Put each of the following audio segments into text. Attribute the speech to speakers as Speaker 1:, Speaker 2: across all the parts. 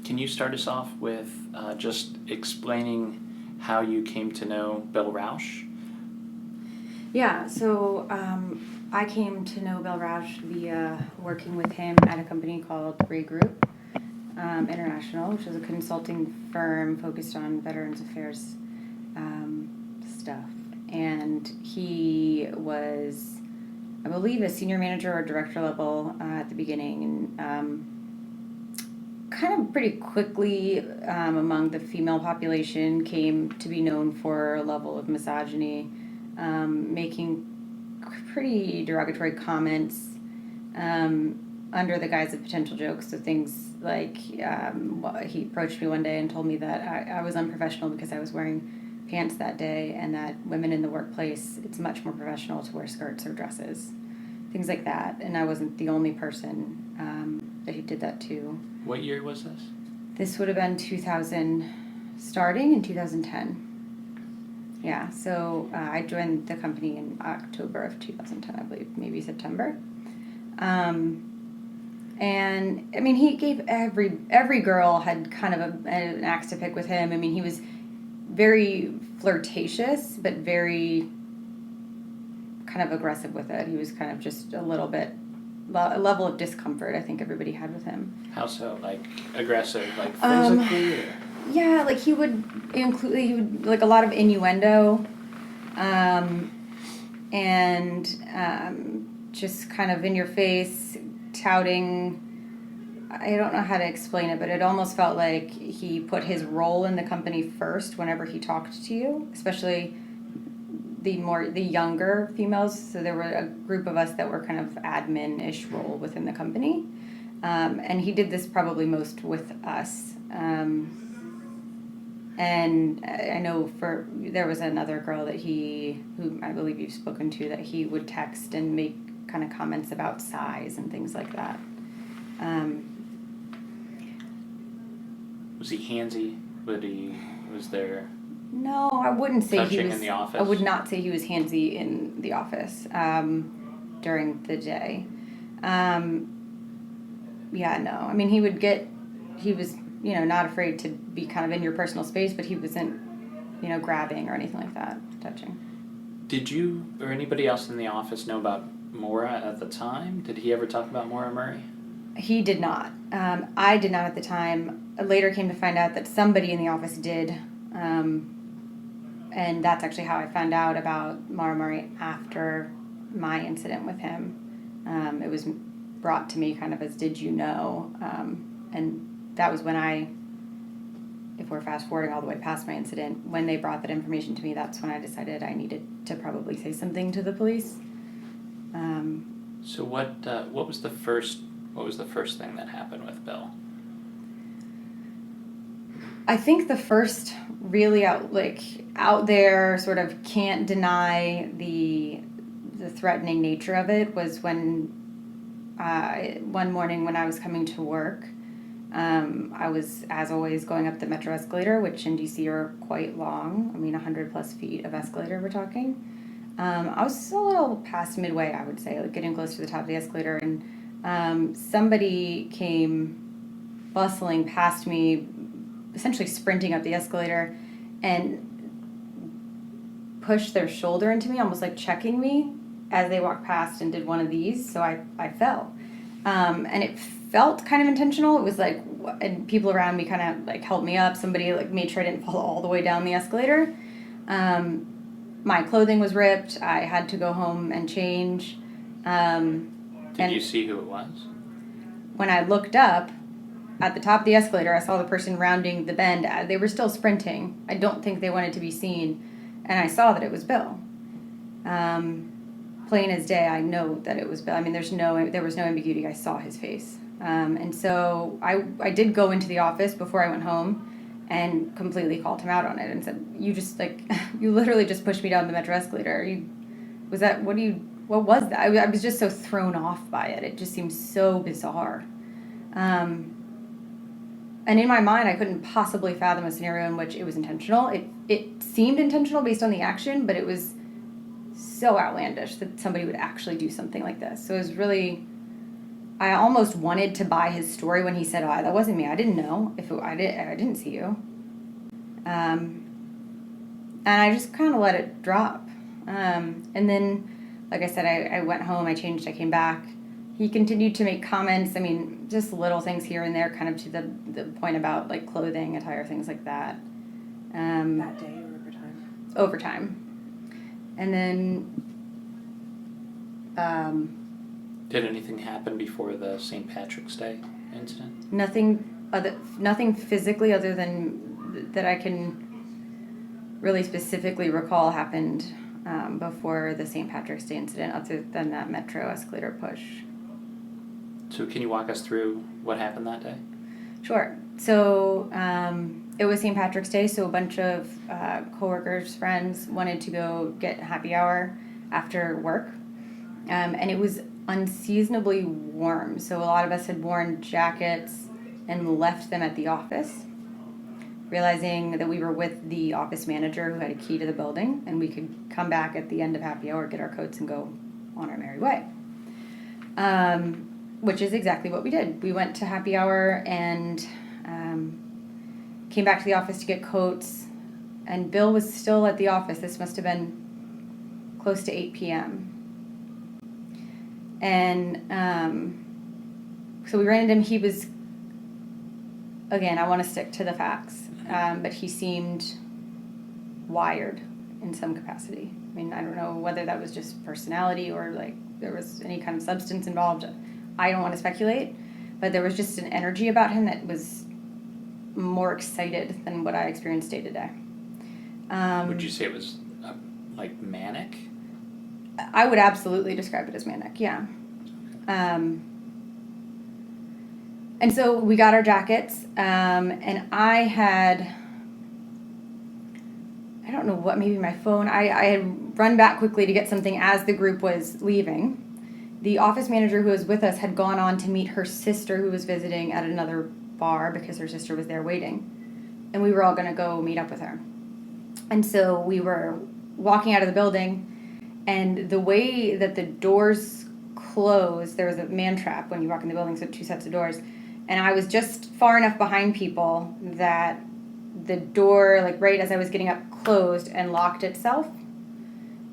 Speaker 1: Can you start us off with just explaining how you came to know Bill Rausch?
Speaker 2: Yeah, so I came to know Bill Rausch via working with him at a company called Ray Group International, which is a consulting firm focused on Veterans Affairs stuff. And he was, I believe, a senior manager or director level at the beginning, and kind of pretty quickly among the female population came to be known for a level of misogyny, making pretty derogatory comments under the guise of potential jokes. So things like he approached me one day and told me that I was unprofessional because I was wearing pants that day, and that women in the workplace, it's much more professional to wear skirts or dresses, things like that. And I wasn't the only person that he did that to.
Speaker 1: What year was this?
Speaker 2: This would have been 2000, starting in 2010. Yeah, so I joined the company in October of 2010, I believe, maybe September. And I mean, he gave every girl had kind of an axe to pick with him. I mean, he was very flirtatious, but very kind of aggressive with it. He was kind of just a little bit, a level of discomfort I think everybody had with him.
Speaker 1: How so? Like aggressive, like physically? Or?
Speaker 2: Yeah, like he would like a lot of innuendo, and just kind of in your face, touting. I don't know how to explain it, but it almost felt like he put his role in the company first whenever he talked to you, especially the younger females. So there were a group of us that were kind of admin-ish role within the company, and he did this probably most with us. And I know there was another girl that who I believe you've spoken to, that he would text and make kind of comments about size and things like that.
Speaker 1: Was he handsy? Was there?
Speaker 2: No, I wouldn't say he was.
Speaker 1: In the office?
Speaker 2: I would not say he was handsy in the office during the day. Yeah, no. I mean, he was, not afraid to be kind of in your personal space, but he wasn't, grabbing or anything like that, touching.
Speaker 1: Did you or anybody else in the office know about Maura at the time? Did he ever talk about Maura Murray?
Speaker 2: He did not. I did not at the time. I later came to find out that somebody in the office did, and that's actually how I found out about Maura Murray after my incident with him. It was brought to me kind of as, did you know? And that was when if we're fast forwarding all the way past my incident, when they brought that information to me, that's when I decided I needed to probably say something to the police.
Speaker 1: So what was the first thing that happened with Bill?
Speaker 2: I think the first really out there, sort of can't deny the threatening nature of it, was when one morning when I was coming to work, I was, as always, going up the metro escalator, which in DC are quite long. I mean, 100 plus feet of escalator we're talking. I was a little past midway, I would say, like getting close to the top of the escalator, and somebody came bustling past me, essentially sprinting up the escalator, and pushed their shoulder into me, almost like checking me as they walked past, and did one of these, so I fell. And it felt kind of intentional. It was like, and people around me kind of like helped me up. Somebody like made sure I didn't fall all the way down the escalator. My clothing was ripped. I had to go home and change.
Speaker 1: Did you see who it was?
Speaker 2: When I looked up at the top of the escalator, I saw the person rounding the bend. They were still sprinting. I don't think they wanted to be seen. And I saw that it was Bill. Plain as day, I know that it was Bill. I mean, there was no ambiguity. I saw his face. And so I did go into the office before I went home and completely called him out on it and said, you literally just pushed me down the metro escalator. What was that? I was just so thrown off by it. It just seemed so bizarre. And in my mind, I couldn't possibly fathom a scenario in which it was intentional. It seemed intentional based on the action, but it was so outlandish that somebody would actually do something like this. So it was really I almost wanted to buy his story when he said, "Oh, that wasn't me. I didn't know I didn't see you." And I just kind of let it drop. And then, like I said, I went home. I changed. I came back. He continued to make comments. I mean, just little things here and there, kind of to the point about like clothing, attire, things like that.
Speaker 3: That day or over time?
Speaker 2: Over time. And then.
Speaker 1: Did anything happen before the St. Patrick's Day incident?
Speaker 2: Nothing physically other than that I can really specifically recall happened before the St. Patrick's Day incident, other than that metro escalator push.
Speaker 1: So can you walk us through what happened that day?
Speaker 2: Sure. So it was St. Patrick's Day, so a bunch of coworkers, friends wanted to go get happy hour after work. And it was unseasonably warm, so a lot of us had worn jackets and left them at the office, realizing that we were with the office manager who had a key to the building, and we could come back at the end of happy hour, get our coats, and go on our merry way. Which is exactly what we did. We went to happy hour and came back to the office to get coats, and Bill was still at the office. This must have been close to 8 p.m. And so we ran into him. He was, again, I want to stick to the facts, but he seemed wired in some capacity. I mean, I don't know whether that was just personality or like there was any kind of substance involved. I don't want to speculate, but there was just an energy about him that was more excited than what I experienced day to day.
Speaker 1: Would you say it was like manic?
Speaker 2: I would absolutely describe it as manic, yeah. And so we got our jackets, and I don't know what, maybe my phone. I had run back quickly to get something as the group was leaving. The office manager who was with us had gone on to meet her sister who was visiting at another bar because her sister was there waiting. And we were all going to go meet up with her. And so we were walking out of the building, and the way that the doors close, there was a man trap when you walk in the building, so 2 sets of doors. And I was just far enough behind people that the door, like right as I was getting up, closed and locked itself.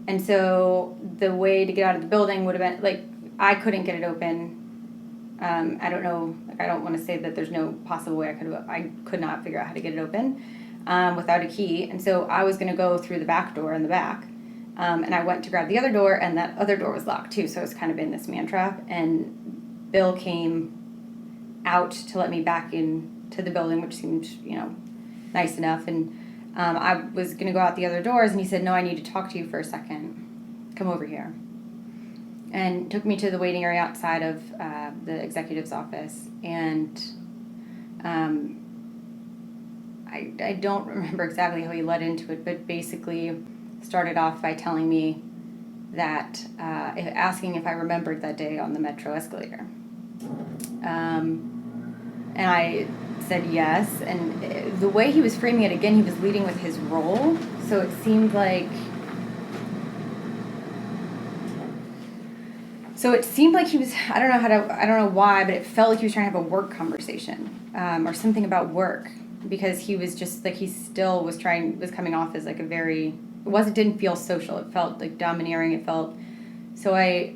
Speaker 2: And so the way to get out of the building would have been, like, I couldn't get it open. I don't know, like, I don't want to say that there's no possible way I could not figure out how to get it open without a key. And so I was going to go through the back door in the back. And I went to grab the other door, and that other door was locked too, so I was kind of in this man trap. And Bill came out to let me back into the building, which seemed, nice enough. And I was going to go out the other doors, and he said, "No, I need to talk to you for a second. Come over here." And took me to the waiting area outside of the executive's office. And I don't remember exactly how he led into it, but basically started off by telling me that, asking if I remembered that day on the metro escalator. And I said yes. And the way he was framing it, again, he was leading with his role. So it seemed like... he was, I don't know why, but it felt like he was trying to have a work conversation, or something about work, because he was just like, he still was coming off as like a very... didn't feel social. It felt like domineering. So I,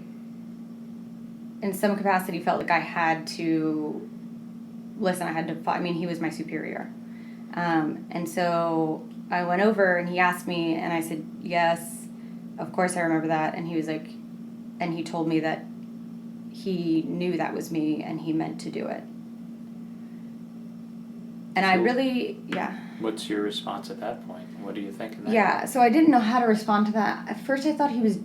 Speaker 2: in some capacity, felt like I had to listen. He was my superior. And so I went over and he asked me, and I said, yes, of course I remember that. And he was like, and he told me that he knew that was me and he meant to do it. And I really, yeah.
Speaker 1: What's your response at that point? What do you think of that?
Speaker 2: Yeah, so I didn't know how to respond to that. At first I thought he was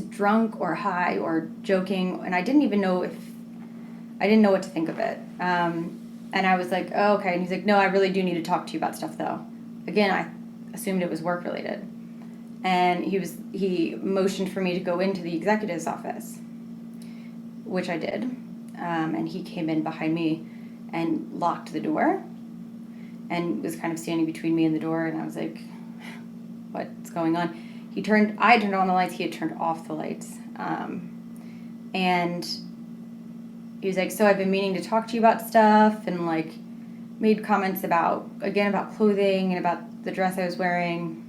Speaker 2: drunk or high or joking, and I didn't know what to think of it. And I was like, oh, okay. And he's like, no, I really do need to talk to you about stuff, though. Again, I assumed it was work related. And he motioned for me to go into the executive's office, which I did. And he came in behind me and locked the door and was kind of standing between me and the door. And I was like, what's going on? I turned on the lights. He had turned off the lights. And he was like, so I've been meaning to talk to you about stuff, and like made comments about clothing and about the dress I was wearing.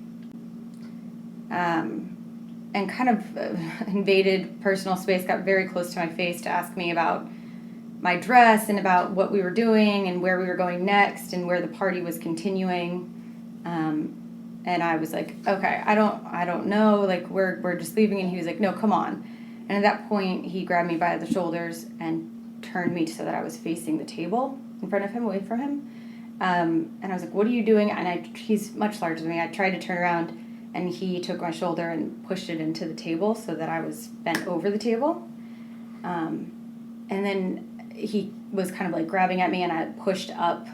Speaker 2: And kind of invaded personal space, got very close to my face to ask me about my dress and about what we were doing and where we were going next and where the party was continuing. And I was like, okay, I don't know, like we're just leaving. And he was like, no, come on. And at that point he grabbed me by the shoulders and turned me so that I was facing the table in front of him, away from him. And I was like, what are you doing? And he's much larger than me. I tried to turn around, and he took my shoulder and pushed it into the table so that I was bent over the table. And then he was kind of like grabbing at me, and I pushed up,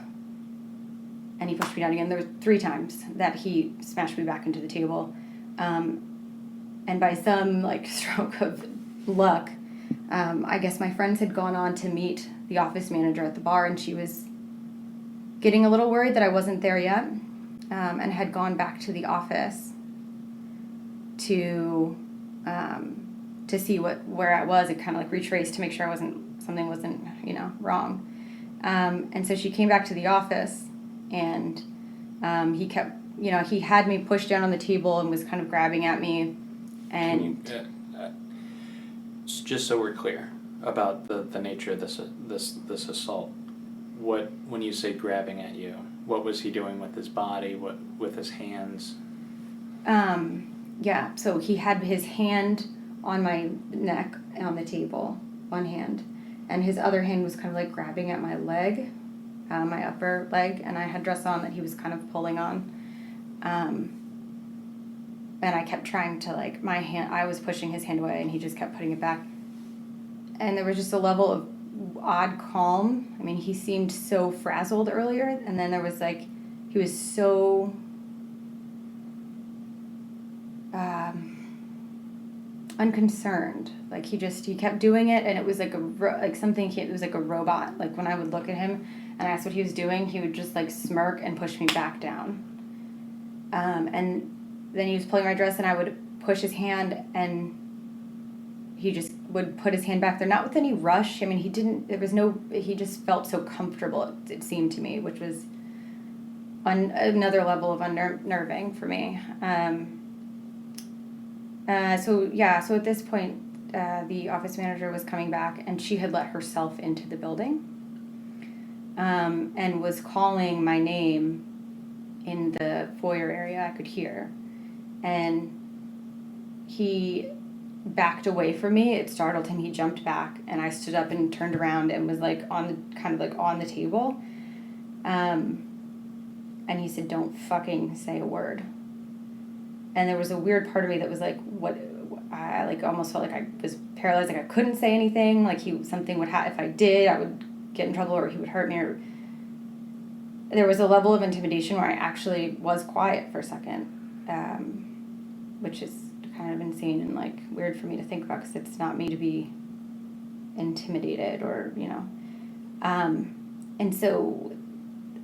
Speaker 2: and he pushed me down again. There were 3 times that he smashed me back into the table. And by some like stroke of luck, I guess my friends had gone on to meet the office manager at the bar, and she was getting a little worried that I wasn't there yet, and had gone back to the office to see where I was, and kind of like retrace to make sure something wasn't wrong. And so she came back to the office, and he kept, he had me pushed down on the table and was kind of grabbing at me. And
Speaker 1: just so we're clear about the nature of this assault, when you say grabbing at you, what was he doing with his body? What with his hands?
Speaker 2: Yeah, so he had his hand on my neck on the table, one hand, and his other hand was kind of like grabbing at my leg, my upper leg, and I had dress on that he was kind of pulling on. And I kept trying to I was pushing his hand away, and he just kept putting it back. And there was just a level of odd calm. I mean, he seemed so frazzled earlier, and then there was he was so unconcerned. Like he kept doing it, and it was it was like a robot. Like when I would look at him and ask what he was doing, he would just smirk and push me back down. And then he was pulling my dress, and I would push his hand, and he just would put his hand back there, not with any rush. I mean, he just felt so comfortable, it seemed to me, which was another level of unnerving for me. So at this point, the office manager was coming back, and she had let herself into the building, and was calling my name in the foyer area. I could hear, and he backed away from me. It startled him. He jumped back, and I stood up and turned around and was on the table. And he said, "Don't fucking say a word." And there was a weird part of me that was what I almost felt like I was paralyzed. Like I couldn't say anything. Like something would happen. If I did, I would get in trouble, or he would hurt me. Or there was a level of intimidation where I actually was quiet for a second, which is kind of insane and weird for me to think about, because it's not me to be intimidated or and so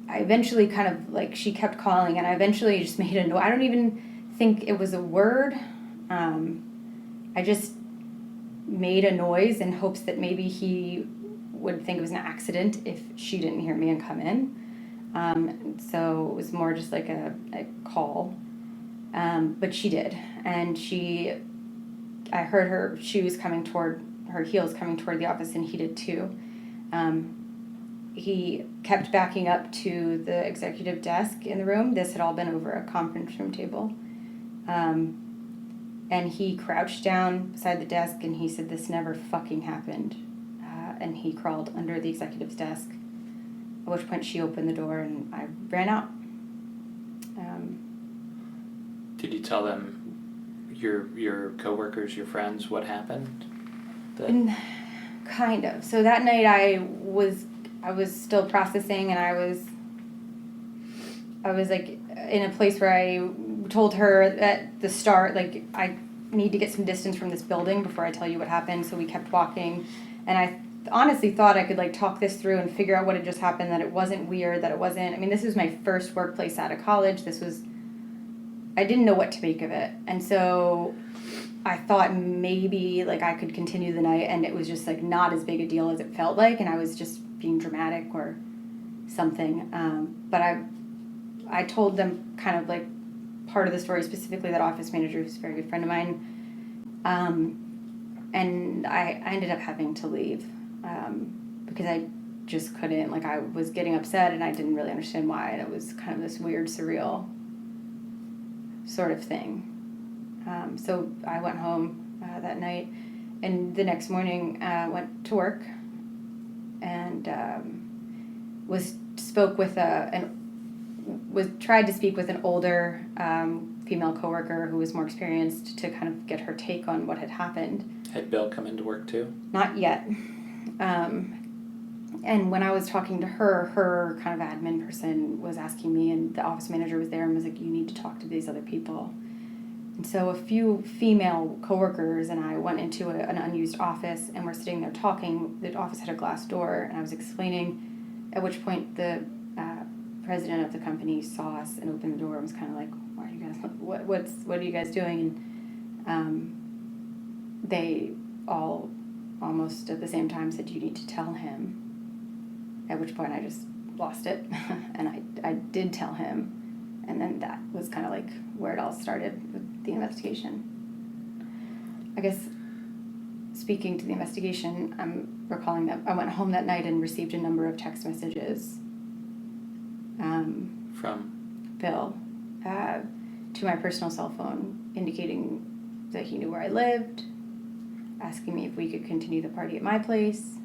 Speaker 2: I eventually kind of she kept calling, and I eventually just made a noise. I don't even think it was a word. I just made a noise in hopes that maybe he would think it was an accident if she didn't hear me and come in. So it was more just a call. But she did, and I heard she was her heels coming toward the office, and he did too. He kept backing up to the executive desk in the room. This had all been over a conference room table. And he crouched down beside the desk, and he said, "This never fucking happened." And he crawled under the executive's desk, at which point she opened the door, and I ran out.
Speaker 1: Did you tell them, your coworkers, your friends, what happened?
Speaker 2: Kind of. So that night I was still processing, and I was in a place where I told her at the start, I need to get some distance from this building before I tell you what happened. So we kept walking, and I honestly thought I could talk this through and figure out what had just happened, that it wasn't weird, that it wasn't, this was my first workplace out of college. I didn't know what to make of it. And so I thought maybe like I could continue the night, and it was just like not as big a deal as it felt like, and I was just being dramatic or something. But I told them kind of like part of the story, specifically that office manager who's a very good friend of mine. And I ended up having to leave because I just couldn't, like I was getting upset and I didn't really understand why, and it was kind of this weird, surreal sort of thing. So I went home that night, and the next morning went to work and tried to speak with an older female coworker who was more experienced to kind of get her take on what had happened.
Speaker 1: Had Bill come into work too?
Speaker 2: Not yet. And when I was talking to her kind of admin person was asking me, and the office manager was there and was like, you need to talk to these other people. And so a few female coworkers and I went into an unused office, and we're sitting there talking. The office had a glass door, and I was explaining, at which point the president of the company saw us and opened the door and was kind of like, why are you guys, what are you guys doing? And they all almost at the same time said, you need to tell him. At which point I just lost it, and I did tell him, and then that was kind of like where it all started with the investigation. I guess speaking to the investigation, I'm recalling that I went home that night and received a number of text messages
Speaker 1: From?
Speaker 2: Bill to my personal cell phone, indicating that he knew where I lived, asking me if we could continue the party at my place.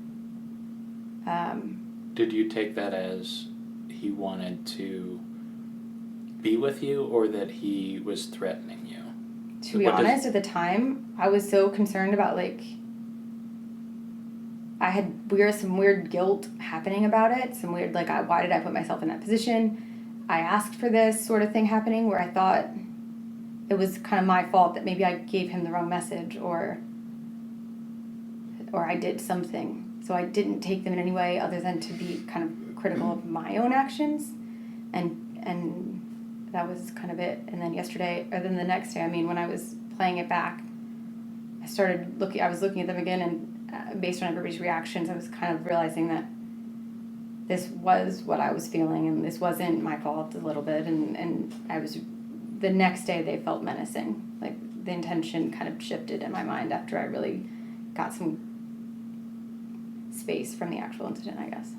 Speaker 1: Did you take that as he wanted to be with you, or that he was threatening you?
Speaker 2: To be honest, at the time, I was so concerned about, like, I had some weird guilt happening about it. Some weird, like, why did I put myself in that position? I asked for this sort of thing happening, where I thought it was kind of my fault that maybe I gave him the wrong message, or I did something. So I didn't take them in any way other than to be kind of critical of my own actions, and that was kind of it. And then the next day, I mean, when I was playing it back, I was looking at them again, and based on everybody's reactions, I was kind of realizing that this was what I was feeling, and this wasn't my fault a little bit, and the next day they felt menacing. Like, the intention kind of shifted in my mind after I really got some space from the actual incident, I guess.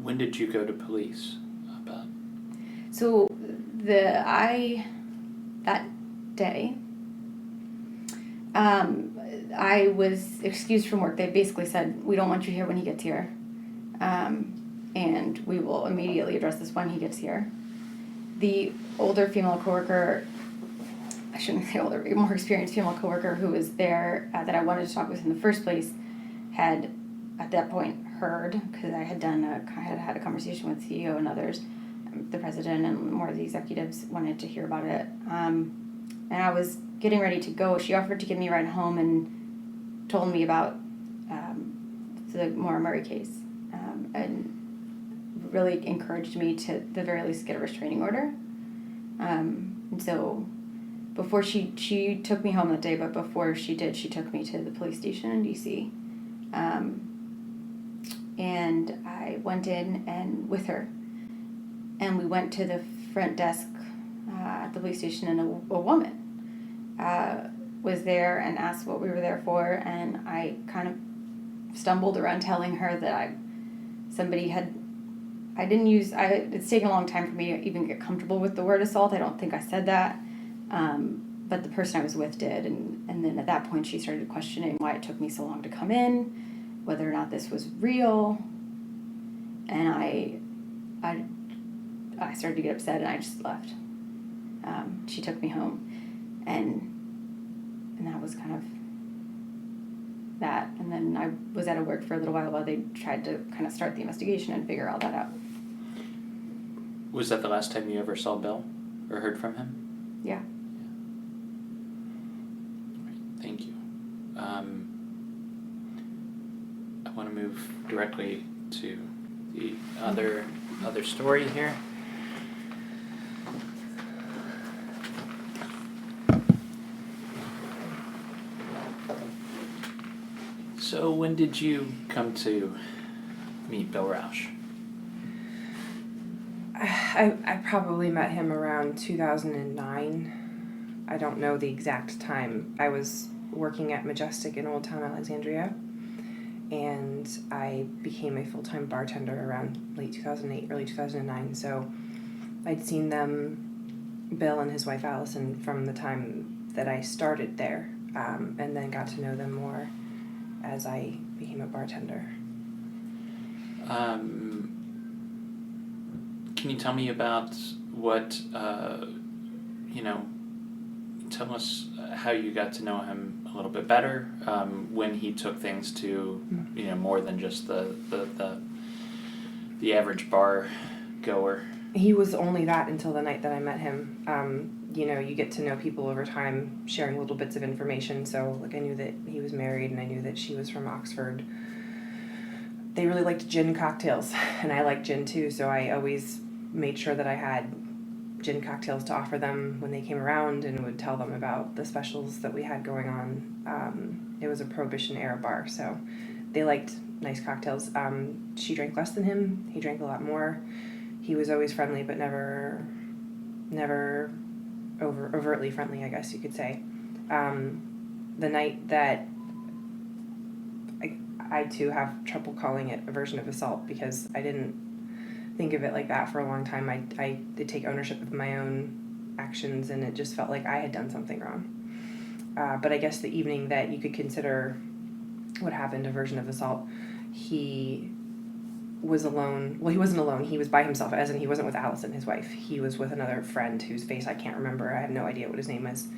Speaker 1: When did you go to police about?
Speaker 2: So that day, I was excused from work. They basically said, we don't want you here when he gets here. And we will immediately address this when he gets here. The older female coworker, I shouldn't say older, more experienced female coworker who was there that I wanted to talk with in the first place had at that point heard, because I had had a conversation with CEO and others, the president and more of the executives wanted to hear about it. And I was getting ready to go. She offered to give me a ride home and told me about the Maura Murray case, and really encouraged me to the very least get a restraining order. And so before she took me home that day, but before she did, she took me to the police station in DC. And I went in and with her, and we went to the front desk at the police station, and a woman was there and asked what we were there for, and I kind of stumbled around telling her that it's taken a long time for me to even get comfortable with the word assault. I don't think I said that. But the person I was with did, and then at that point she started questioning why it took me so long to come in, whether or not this was real, and I started to get upset, and I just left. She took me home, and that was kind of that, and then I was out of work for a little while they tried to kind of start the investigation and figure all that out.
Speaker 1: Was that the last time you ever saw Bill or heard from him?
Speaker 2: Yeah.
Speaker 1: Thank you. I want to move directly to the other story here. So when did you come to meet Bill Rausch?
Speaker 3: I probably met him around 2009. I don't know the exact time. I was working at Majestic in Old Town Alexandria, and I became a full-time bartender around late 2008, early 2009. So I'd seen them, Bill and his wife Allison, from the time that I started there, and then got to know them more as I became a bartender.
Speaker 1: Can you tell me about what, tell us how you got to know him a little bit better, when he took things to, more than just the average bar goer?
Speaker 3: He was only that until the night that I met him. You get to know people over time, sharing little bits of information. So, I knew that he was married, and I knew that she was from Oxford. They really liked gin cocktails, and I like gin too, so I always made sure that I had gin cocktails to offer them when they came around, and would tell them about the specials that we had going on. It was a Prohibition-era bar, so they liked nice cocktails. She drank less than him. He drank a lot more. He was always friendly, but never overtly friendly, I guess you could say. The night that I too have trouble calling it a version of assault, because I didn't think of it like that for a long time. I did take ownership of my own actions, and it just felt like I had done something wrong. But I guess the evening that you could consider what happened a version of assault, he was alone. Well, he wasn't alone. He was by himself, as in he wasn't with Allison, his wife. He was with another friend whose face I can't remember. I have no idea what his name is.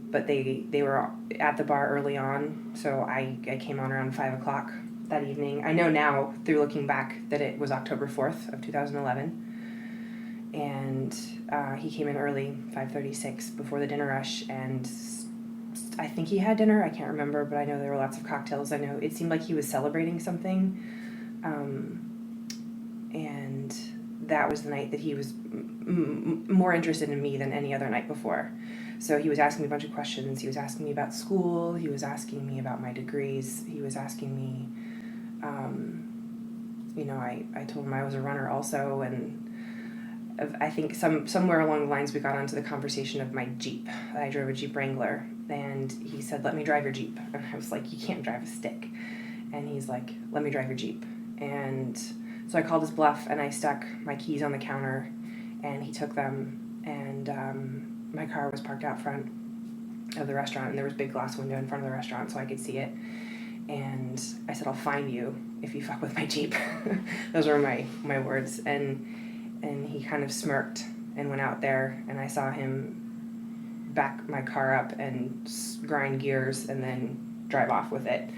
Speaker 3: But they were at the bar early on, so I came on around 5 o'clock that evening. I know now, through looking back, that it was October 4th of 2011. And he came in early, 5:36, before the dinner rush, and I think he had dinner. I can't remember, but I know there were lots of cocktails. I know it seemed like he was celebrating something. And that was the night that he was more interested in me than any other night before. So he was asking me a bunch of questions. He was asking me about school. He was asking me about my degrees. He was asking me, I told him I was a runner also, and I think somewhere along the lines we got onto the conversation of my Jeep. I drove a Jeep Wrangler, and he said, "Let me drive your Jeep." And I was like, "You can't drive a stick." And he's like, "Let me drive your Jeep." And so I called his bluff, and I stuck my keys on the counter, and he took them, and my car was parked out front of the restaurant, and there was a big glass window in front of the restaurant so I could see it. And I said, "I'll find you if you fuck with my Jeep." Those were my words. And he kind of smirked and went out there, and I saw him back my car up and grind gears and then drive off with it.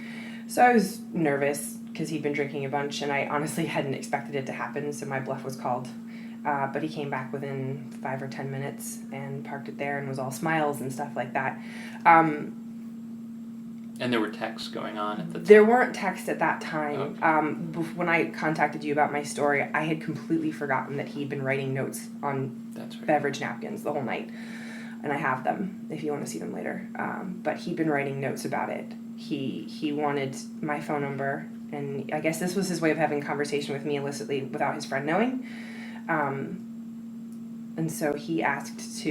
Speaker 3: So I was nervous because he'd been drinking a bunch, and I honestly hadn't expected it to happen, so my bluff was called. But he came back within 5 or 10 minutes and parked it there and was all smiles and stuff like that.
Speaker 1: And there were texts going on at the time?
Speaker 3: There weren't texts at that time.
Speaker 1: Okay.
Speaker 3: When I contacted you about my story, I had completely forgotten that he'd been writing notes on beverage napkins the whole night. And I have them, if you want to see them later. But he'd been writing notes about it. He wanted my phone number, and I guess this was his way of having a conversation with me illicitly without his friend knowing. And so he asked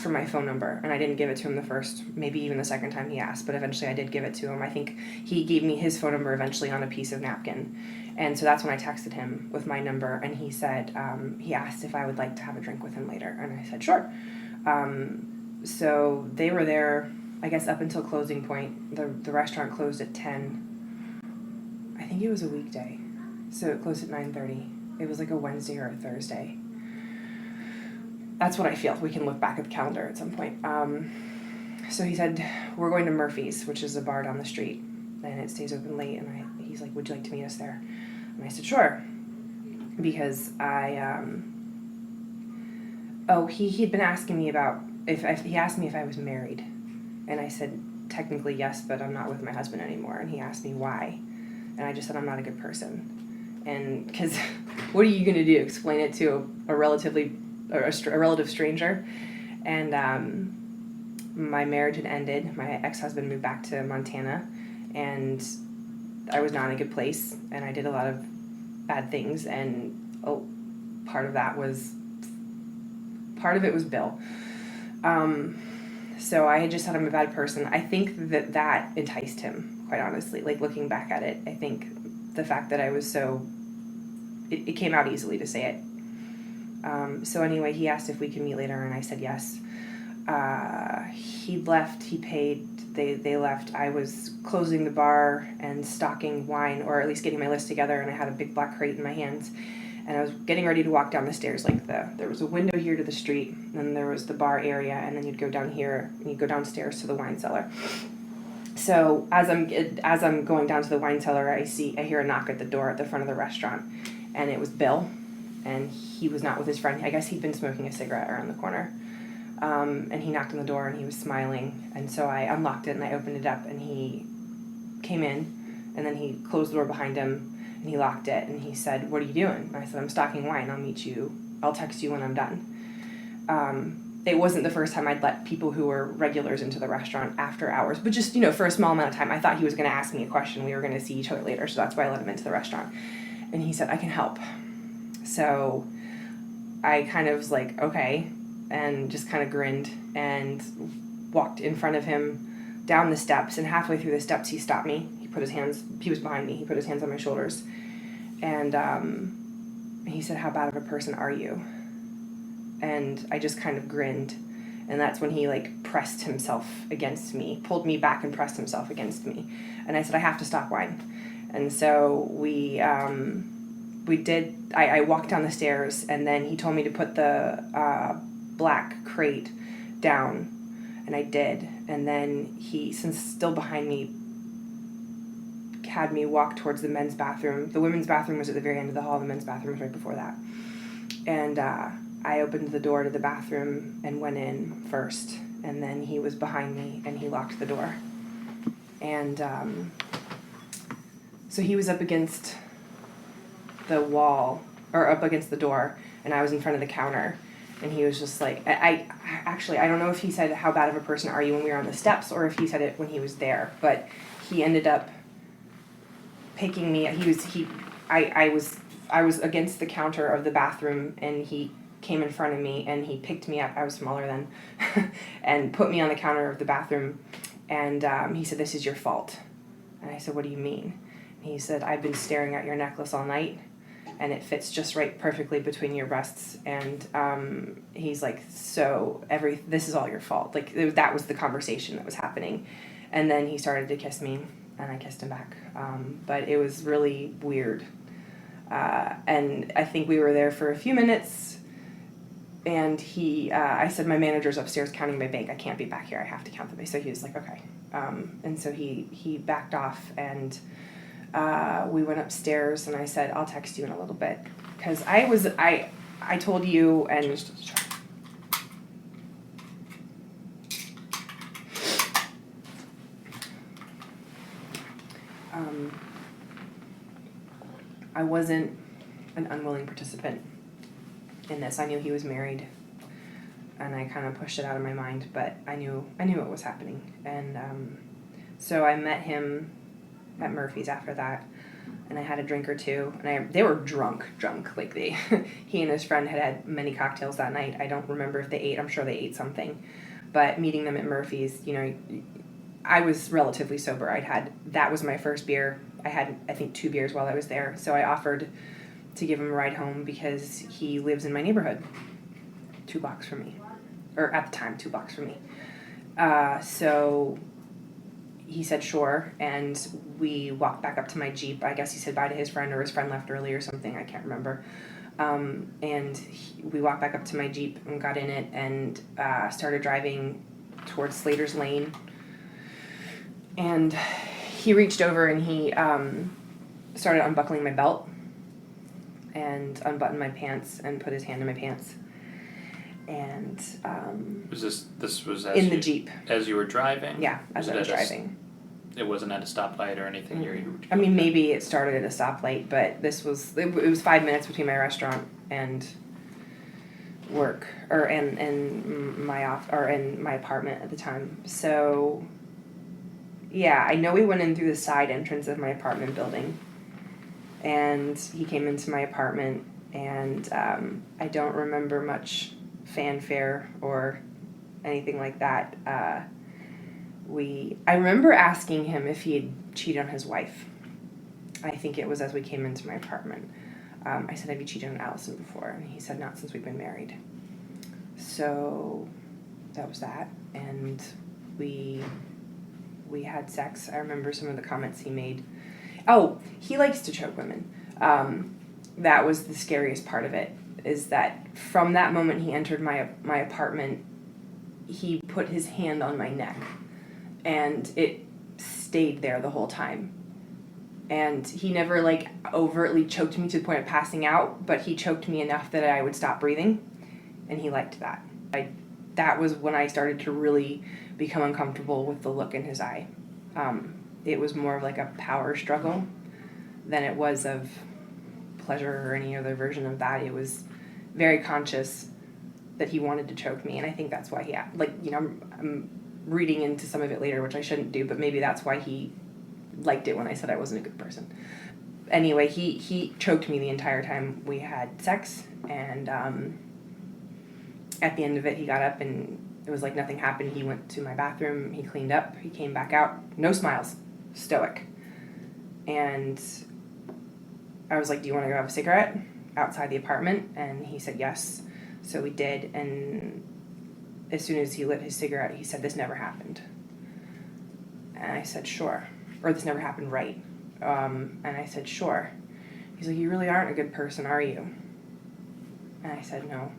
Speaker 3: for my phone number, and I didn't give it to him the first, maybe even the second time he asked, but eventually I did give it to him. I think he gave me his phone number eventually on a piece of napkin. And so that's when I texted him with my number, and he said, he asked if I would like to have a drink with him later, and I said, sure. So they were there, I guess, up until closing point. The restaurant closed at 10. I think it was a weekday, so it closed at 9:30. It was like a Wednesday or a Thursday. That's what I feel. We can look back at the calendar at some point. So he said, "We're going to Murphy's, which is a bar down the street, and it stays open late." And he's like, "Would you like to meet us there?" And I said, "Sure," because he'd been asking me about he asked me if I was married, and I said, "Technically yes, but I'm not with my husband anymore." And he asked me why, and I just said, "I'm not a good person." And because what are you going to do? Explain it to a relative stranger? And my marriage had ended. My ex-husband moved back to Montana, and I was not in a good place, and I did a lot of bad things, and part of it was Bill. So I had just said I'm a bad person. I think that enticed him, quite honestly. Like, looking back at it, I think the fact that I was it came out easily to say it. So anyway, he asked if we could meet later, and I said yes. He left, he paid, they left. I was closing the bar and stocking wine, or at least getting my list together, and I had a big black crate in my hands. And I was getting ready to walk down the stairs. There was a window here to the street, and then there was the bar area, and then you'd go down here, and you'd go downstairs to the wine cellar. So as I'm going down to the wine cellar, I hear a knock at the door at the front of the restaurant, and it was Bill, and he was not with his friend. I guess he'd been smoking a cigarette around the corner, and he knocked on the door, and he was smiling, and so I unlocked it, and I opened it up, and he came in, and then he closed the door behind him, and he locked it, and he said, "What are you doing?" And I said, "I'm stocking wine. I'll text you when I'm done." It wasn't the first time I'd let people who were regulars into the restaurant after hours, but just, for a small amount of time. I thought he was going to ask me a question. We were going to see each other later, so that's why I let him into the restaurant. And he said, "I can help." So I kind of was like, okay, and just kind of grinned and walked in front of him down the steps, and halfway through the steps he stopped me. He was behind me, he put his hands on my shoulders, and he said, "How bad of a person are you?" And I just kind of grinned, and that's when he pressed himself against me, pulled me back and pressed himself against me, and I said, "I have to stop wine." And so we did. I walked down the stairs, and then he told me to put the black crate down, and I did. And then he, since still behind me, had me walk towards the men's bathroom. The women's bathroom was at the very end of the hall. The men's bathroom was right before that. And I opened the door to the bathroom and went in first. And then he was behind me, and he locked the door. And so he was up against the wall, or up against the door, and I was in front of the counter. And he was just like, I don't know if he said, "How bad of a person are you?" when we were on the steps, or if he said it when he was there. But he ended up picking me. I was against the counter of the bathroom, and he came in front of me, and he picked me up. I was smaller then, and put me on the counter of the bathroom. And he said, "This is your fault." And I said, "What do you mean?" And he said, "I've been staring at your necklace all night, and it fits just right perfectly between your breasts." And he's like, "So this is all your fault." That was the conversation that was happening. And then he started to kiss me, and I kissed him back. But it was really weird. And I think we were there for a few minutes, and I said, "My manager's upstairs counting my bank. I can't be back here. I have to count the bank." So he was like, "Okay." And so he backed off, and we went upstairs, and I said, "I'll text you in a little bit." Because I told you, and I wasn't an unwilling participant in this. I knew he was married, and I kind of pushed it out of my mind, but I knew what was happening. And so I met him at Murphy's after that, and I had a drink or two, and they were drunk. He and his friend had many cocktails that night. I don't remember if they ate. I'm sure they ate something, but meeting them at Murphy's, I was relatively sober. That was my first beer. I had, I think, 2 beers while I was there, so I offered to give him a ride home because he lives in my neighborhood, 2 blocks from me, or at the time 2 blocks from me. So he said sure, and we walked back up to my Jeep. I guess he said bye to his friend, or his friend left early or something. I can't remember. And we walked back up to my Jeep and got in it, and started driving towards Slater's Lane. And he reached over, and he started unbuckling my belt and unbuttoned my pants and put his hand in my pants. And
Speaker 1: this was
Speaker 3: in the Jeep
Speaker 1: as you were driving?
Speaker 3: Yeah, as I was driving.
Speaker 1: It wasn't at a stoplight or anything.
Speaker 3: Mm-hmm. I mean, maybe it started at a stoplight, but it was 5 minutes between my restaurant and work, or in my apartment at the time. So Yeah, I know we went in through the side entrance of my apartment building. And he came into my apartment, and I don't remember much fanfare or anything like that. I remember asking him if he had cheated on his wife. I think it was as we came into my apartment. I said, "Have you cheated on Allison before?" And he said, "Not since we've been married." So that was that, and we had sex. I remember some of the comments he made. Oh, he likes to choke women. That was the scariest part of it, is that from that moment he entered my apartment, he put his hand on my neck, and it stayed there the whole time. And he never, like, overtly choked me to the point of passing out, but he choked me enough that I would stop breathing, and he liked that. That was when I started to really become uncomfortable with the look in his eye. It was more of like a power struggle than it was of pleasure or any other version of that. It was very conscious that he wanted to choke me, and I think that's why he, like, you know, I'm reading into some of it later, which I shouldn't do, but maybe that's why he liked it when I said I wasn't a good person. Anyway, he choked me the entire time we had sex, and at the end of it, he got up and it was like nothing happened. He went to my bathroom, he cleaned up, he came back out, no smiles, stoic. And I was like, "Do you want to go have a cigarette outside the apartment?" And he said yes. So we did, and as soon as he lit his cigarette, he said, "This never happened." And I said, "Sure." Or, "This never happened, right?" And I said, "Sure." He's like, "You really aren't a good person, are you?" And I said, "No."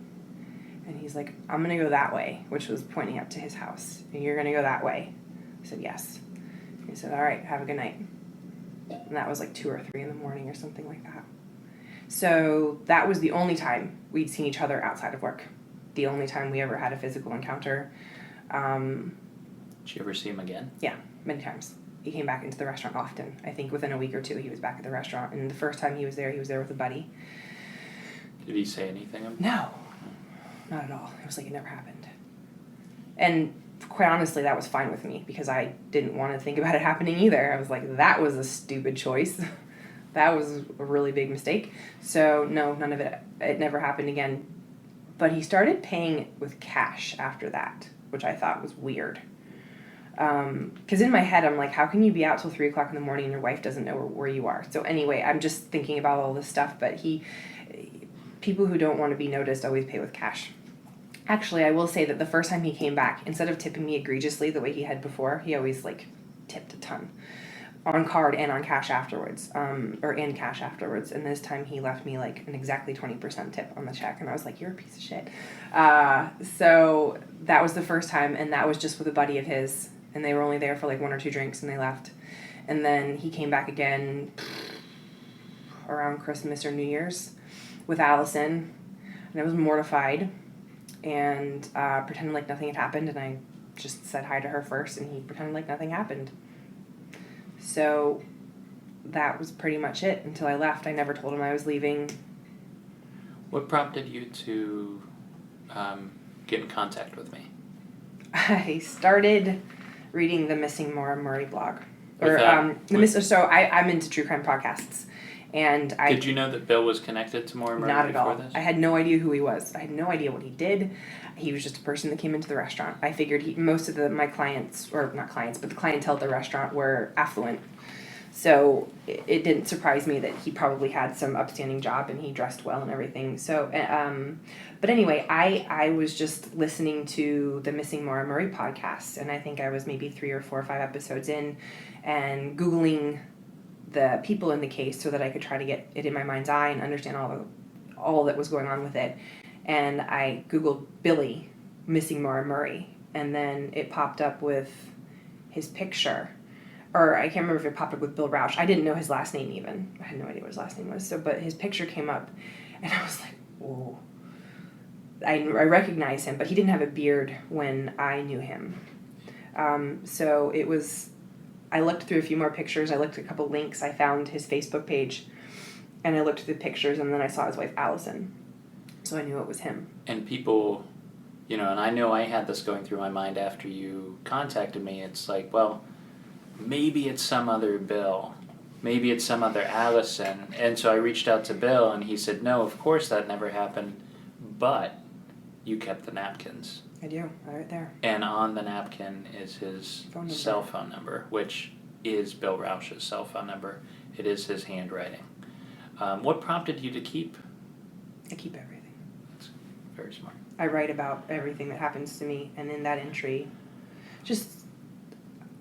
Speaker 3: And he's like, "I'm going to go that way," which was pointing up to his house. "And you're going to go that way?" I said, "Yes." He said, "All right, have a good night." And that was like 2 or 3 in the morning or something like that. So that was the only time we'd seen each other outside of work. The only time we ever had a physical encounter.
Speaker 1: Did you ever see him again?
Speaker 3: Yeah, many times. He came back into the restaurant often. I think within a week or 2 he was back at the restaurant. And the first time he was there with a buddy.
Speaker 1: Did he say anything?
Speaker 3: No, not at all. It was like it never happened. And quite honestly, that was fine with me because I didn't want to think about it happening either. I was like, that was a stupid choice. That was a really big mistake. So no, none of it. It never happened again. But he started paying with cash after that, which I thought was weird. Because in my head, I'm like, how can you be out till 3 o'clock in the morning and your wife doesn't know where you are? So anyway, I'm just thinking about all this stuff. But people who don't want to be noticed always pay with cash. Actually, I will say that the first time he came back, instead of tipping me egregiously the way he had before, he always, like, tipped a ton. On card and on cash afterwards. Or in cash afterwards. And this time he left me, like, an exactly 20% tip on the check. And I was like, "You're a piece of shit." So that was the first time, and that was just with a buddy of his. And they were only there for, like, 1 or 2 drinks, and they left. And then he came back again around Christmas or New Year's with Allison. And I was mortified. And pretended like nothing had happened, and I just said hi to her first, and he pretended like nothing happened. So that was pretty much it until I left. I never told him I was leaving.
Speaker 1: What prompted you to get in contact with me?
Speaker 3: I started reading the Missing Maura Murray blog. I'm into true crime podcasts. And
Speaker 1: Did you know that Bill was connected to Maura Murray
Speaker 3: not at
Speaker 1: before
Speaker 3: all.
Speaker 1: this?
Speaker 3: I had no idea who he was. I had no idea what he did. He was just a person that came into the restaurant. I figured most of my clients, or not clients, but the clientele at the restaurant were affluent. So it didn't surprise me that he probably had some upstanding job and he dressed well and everything. So, but anyway, I was just listening to the Missing Maura Murray podcast, and I think I was maybe 3 or 4 or 5 episodes in, and Googling the people in the case so that I could try to get it in my mind's eye and understand all that was going on with it. And I Googled Billy Missing Maura Murray, and then it popped up with his picture. Or I can't remember if it popped up with Bill Rausch. I didn't know his last name even. I had no idea what his last name was. But his picture came up, and I was like, whoa. I recognize him, but he didn't have a beard when I knew him. So it was... I looked through a few more pictures. I looked at a couple links. I found his Facebook page, and I looked through the pictures, and then I saw his wife, Allison. So I knew it was him.
Speaker 1: And people, and I know I had this going through my mind after you contacted me. It's like, well, maybe it's some other Bill. Maybe it's some other Allison. And so I reached out to Bill, and he said, no, of course that never happened, but you kept the napkins.
Speaker 3: I do, right there.
Speaker 1: And on the napkin is his cell phone number, which is Bill Rausch's cell phone number. It is his handwriting. What prompted you to keep?
Speaker 3: I keep everything.
Speaker 1: That's very smart.
Speaker 3: I write about everything that happens to me, and in that entry, just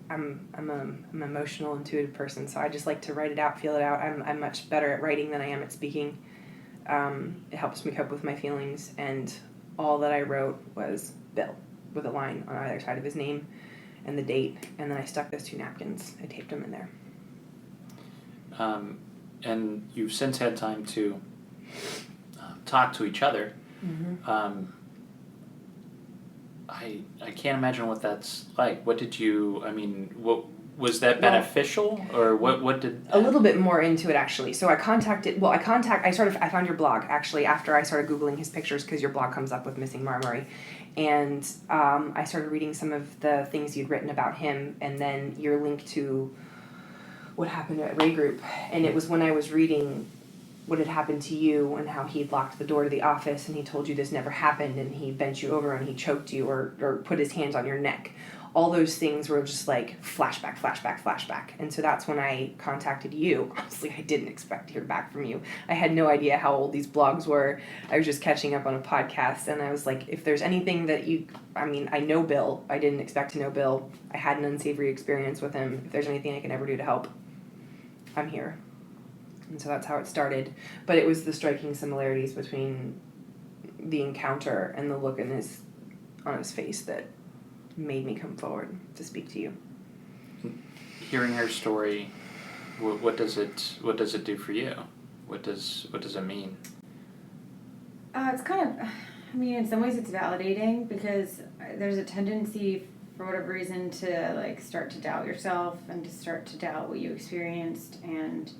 Speaker 3: I'm an emotional, intuitive person, so I just like to write it out, feel it out. I'm much better at writing than I am at speaking. It helps me cope with my feelings, and all that I wrote was Bill, with a line on either side of his name and the date, and then I stuck those 2 napkins. I taped them in there.
Speaker 1: And you've since had time to talk to each other.
Speaker 3: Mm-hmm.
Speaker 1: I can't imagine what that's like. What did you? I mean, what was that beneficial, or what did?
Speaker 3: A little bit more into it actually. So I found your blog actually after I started Googling his pictures because your blog comes up with missing Maura Murray, and I started reading some of the things you'd written about him, and then your link to what happened at Ray Group, and it was when I was reading what had happened to you and how he'd locked the door to the office and he told you this never happened and he bent you over and he choked you or put his hands on your neck. All those things were just like flashback, flashback, flashback. And so that's when I contacted you. Honestly, I didn't expect to hear back from you. I had no idea how old these blogs were. I was just catching up on a podcast and I was like, if there's anything that I know Bill. I didn't expect to know Bill. I had an unsavory experience with him. If there's anything I can ever do to help, I'm here. And so that's how it started. But it was the striking similarities between the encounter and the look on his face that made me come forward to speak to you.
Speaker 1: Hearing her story, what does it do for you? What does it mean?
Speaker 2: It's kind of, in some ways it's validating because there's a tendency for whatever reason to like start to doubt yourself and to start to doubt what you experienced and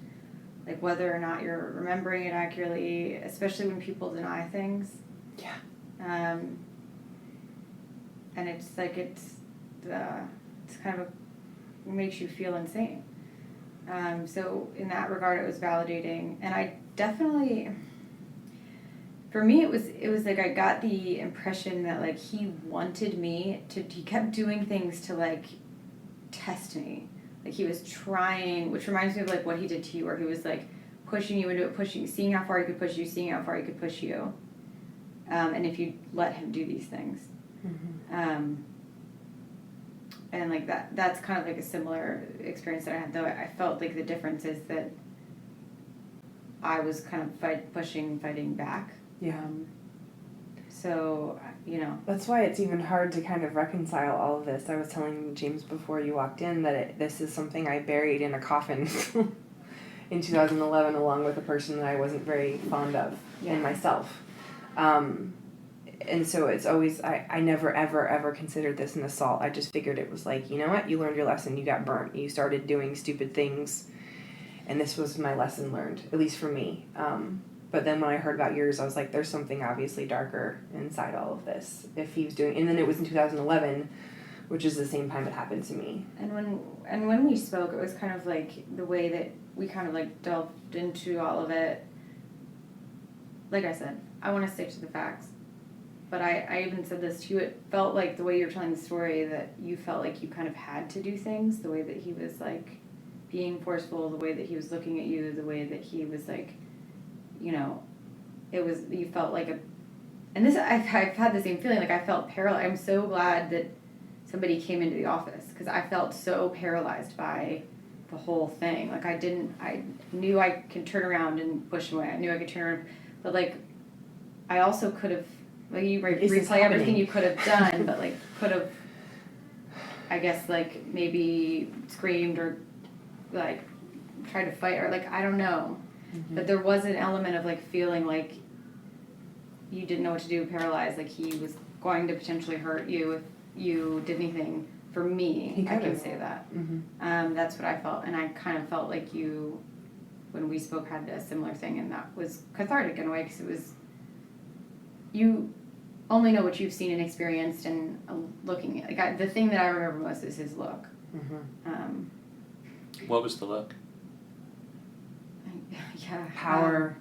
Speaker 2: like whether or not you're remembering it accurately, especially when people deny things.
Speaker 3: Yeah.
Speaker 2: And it's like it's kind of it makes you feel insane. So in that regard, it was validating, and I definitely, for me, it was like I got the impression that like he wanted me to. He kept doing things to like test me. Like he was trying, which reminds me of like what he did to you, where he was like pushing you into it, seeing how far he could push you, seeing how far he could push you, and if you let him do these things, and like that's kind of like a similar experience that I had. Though I felt like the difference is that I was kind of fighting back.
Speaker 3: Yeah.
Speaker 2: So,
Speaker 3: That's why it's even hard to kind of reconcile all of this. I was telling James before you walked in that this is something I buried in a coffin in 2011 along with a person that I wasn't very fond of in myself. And so it's always, I never, ever, ever considered this an assault. I just figured it was like, you know what? You learned your lesson. You got burnt. You started doing stupid things. And this was my lesson learned, at least for me. But then when I heard about yours, I was like, there's something obviously darker inside all of this. If he was doing, and then it was in 2011, which is the same time it happened to me.
Speaker 2: And when we spoke, it was kind of like the way that we kind of like delved into all of it. Like I said, I want to stick to the facts. But I even said this to you, it felt like the way you're telling the story that you felt like you kind of had to do things, the way that he was like being forceful, the way that he was looking at you, the way that he was like, you felt like I've had the same feeling, like I felt paralyzed. I'm so glad that somebody came into the office because I felt so paralyzed by the whole thing. Like I knew I could turn around and push away. I knew I could turn around, but like I also could have, like you replay everything you could have done, but like could have, I guess like maybe screamed or like tried to fight or like, I don't know. Mm-hmm. But there was an element of like feeling like you didn't know what to do, paralyzed, like he was going to potentially hurt you if you did anything. For me, I can say that. Mm-hmm. That's what I felt, and I kind of felt like you, when we spoke, had a similar thing, and that was cathartic in a way because it was, you only know what you've seen and experienced, and looking at the thing that I remember most is his look. Mm-hmm.
Speaker 1: What was the look?
Speaker 2: Yeah.
Speaker 3: Power.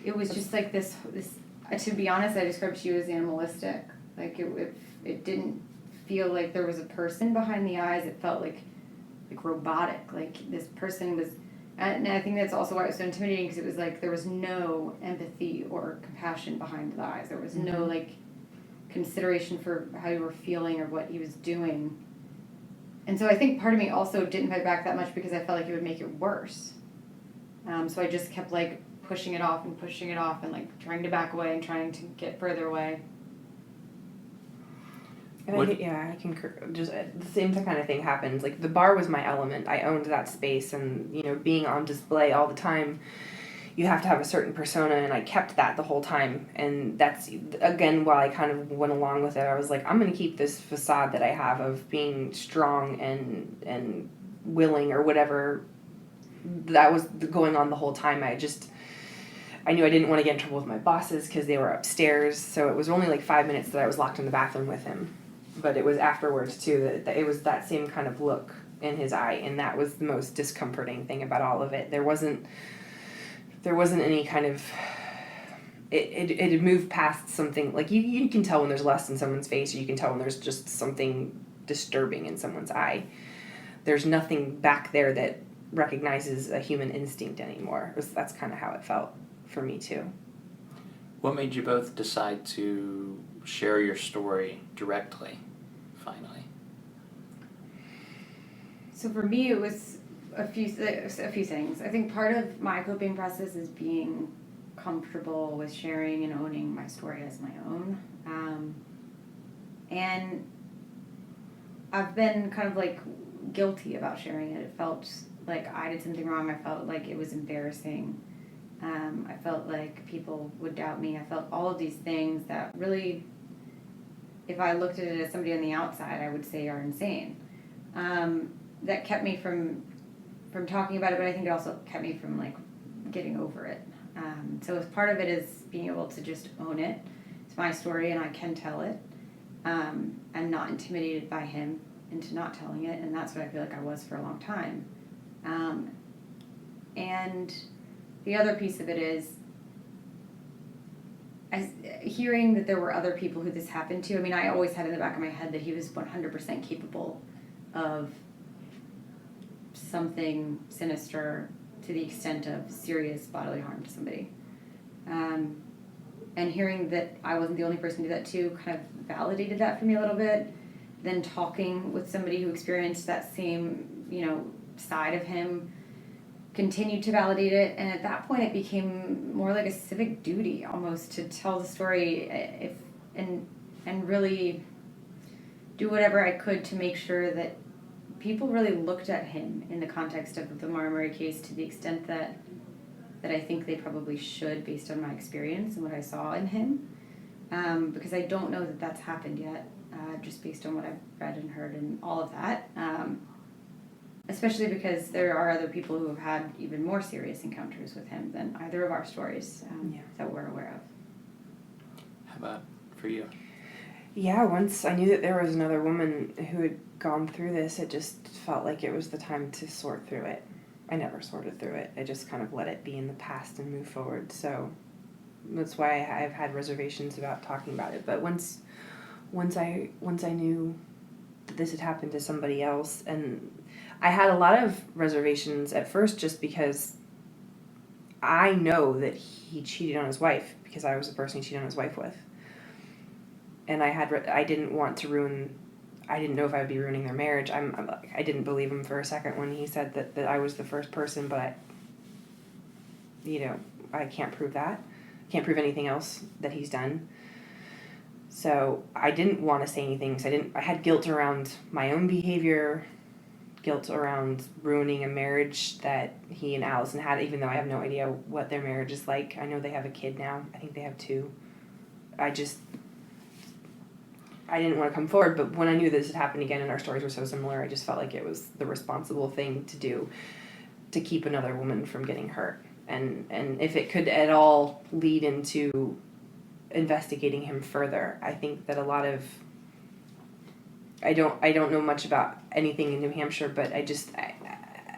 Speaker 2: It was just like this. To be honest, I described you as animalistic. Like it didn't feel like there was a person behind the eyes. It felt like robotic. Like this person was, and I think that's also why it was so intimidating, because it was like there was no empathy or compassion behind the eyes. There was no like consideration for how you were feeling or what he was doing. And so I think part of me also didn't fight back that much because I felt like it would make it worse. So I just kept like pushing it off and like trying to back away and trying to get further away.
Speaker 3: And I concur. Just the same kind of thing happens. Like the bar was my element. I owned that space, and being on display all the time, you have to have a certain persona, and I kept that the whole time. And that's again while I kind of went along with it. I was like, I'm going to keep this facade that I have of being strong and willing or whatever. That was going on the whole time. I knew I didn't want to get in trouble with my bosses because they were upstairs. So it was only like 5 minutes that I was locked in the bathroom with him. But it was afterwards, too, that it was that same kind of look in his eye. And that was the most discomforting thing about all of it. There wasn't any kind of... It had moved past something... Like, you can tell when there's lust in someone's face, or you can tell when there's just something disturbing in someone's eye. There's nothing back there that recognizes a human instinct anymore. That's kind of how it felt for me, too.
Speaker 1: What made you both decide to share your story directly, finally?
Speaker 2: So for me, it was a few things. I think part of my coping process is being comfortable with sharing and owning my story as my own. And I've been kind of like guilty about sharing it. It felt like I did something wrong. I felt like it was embarrassing. I felt like people would doubt me. I felt all of these things that really, if I looked at it as somebody on the outside, I would say are insane. That kept me from talking about it, but I think it also kept me from like getting over it. So as part of it is being able to just own it. It's my story and I can tell it. I'm not intimidated by him into not telling it, and that's what I feel like I was for a long time. And the other piece of it is hearing that there were other people who this happened to. I mean, I always had in the back of my head that he was 100% capable of something sinister to the extent of serious bodily harm to somebody. And hearing that I wasn't the only person to do that too kind of validated that for me a little bit. Then talking with somebody who experienced that same, side of him continued to validate it. And at that point, it became more like a civic duty almost to tell the story and really do whatever I could to make sure that people really looked at him in the context of the Maura Murray case to the extent that I think they probably should, based on my experience and what I saw in him. Because I don't know that that's happened yet, just based on what I've read and heard and all of that. Especially because there are other people who have had even more serious encounters with him than either of our stories that we're aware of.
Speaker 1: How about for you?
Speaker 3: Yeah, once I knew that there was another woman who had gone through this, it just felt like it was the time to sort through it. I never sorted through it. I just kind of let it be in the past and move forward. So that's why I've had reservations about talking about it. But once I knew that this had happened to somebody else, and I had a lot of reservations at first just because I know that he cheated on his wife because I was the person he cheated on his wife with. And I didn't want to ruin... I didn't know if I would be ruining their marriage. I didn't believe him for a second when he said that I was the first person, but I can't prove that. I can't prove anything else that he's done. So I didn't want to say anything because I had guilt around my own behavior, guilt around ruining a marriage that he and Allison had, even though I have no idea what their marriage is like. I know they have a kid now. I think they have 2. I didn't want to come forward, but when I knew this had happened again and our stories were so similar, I just felt like it was the responsible thing to do to keep another woman from getting hurt. And if it could at all lead into investigating him further, I think that a lot of... I don't know much about anything in New Hampshire, but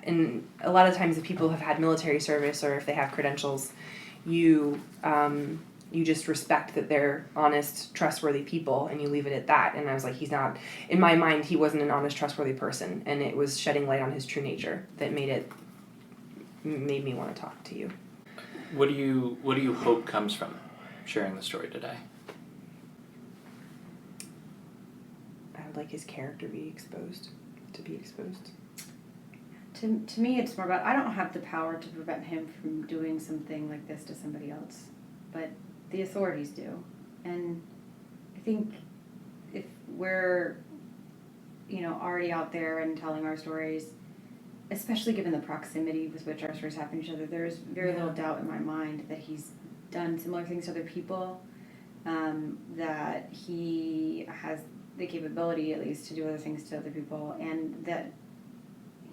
Speaker 3: and a lot of times if people have had military service or if they have credentials, you just respect that they're honest, trustworthy people, and you leave it at that. And I was like, he's not, in my mind, he wasn't an honest, trustworthy person, and it was shedding light on his true nature that made me want to talk to you.
Speaker 1: What do you hope comes from sharing the story today?
Speaker 3: I would like his character to be exposed.
Speaker 2: To me, it's more about, I don't have the power to prevent him from doing something like this to somebody else, but the authorities do. And I think if we're, already out there and telling our stories, especially given the proximity with which our stories happen to each other, there's very little doubt in my mind that he's done similar things to other people, that he has the capability, at least, to do other things to other people, and that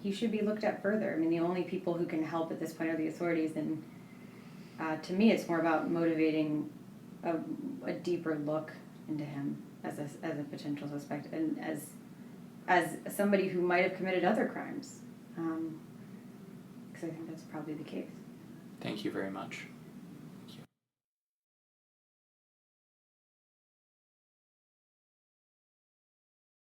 Speaker 2: he should be looked at further. I mean, the only people who can help at this point are the authorities, and to me, it's more about motivating a deeper look into him as a potential suspect, and as somebody who might have committed other crimes, because I think that's probably the case.
Speaker 1: Thank you very much.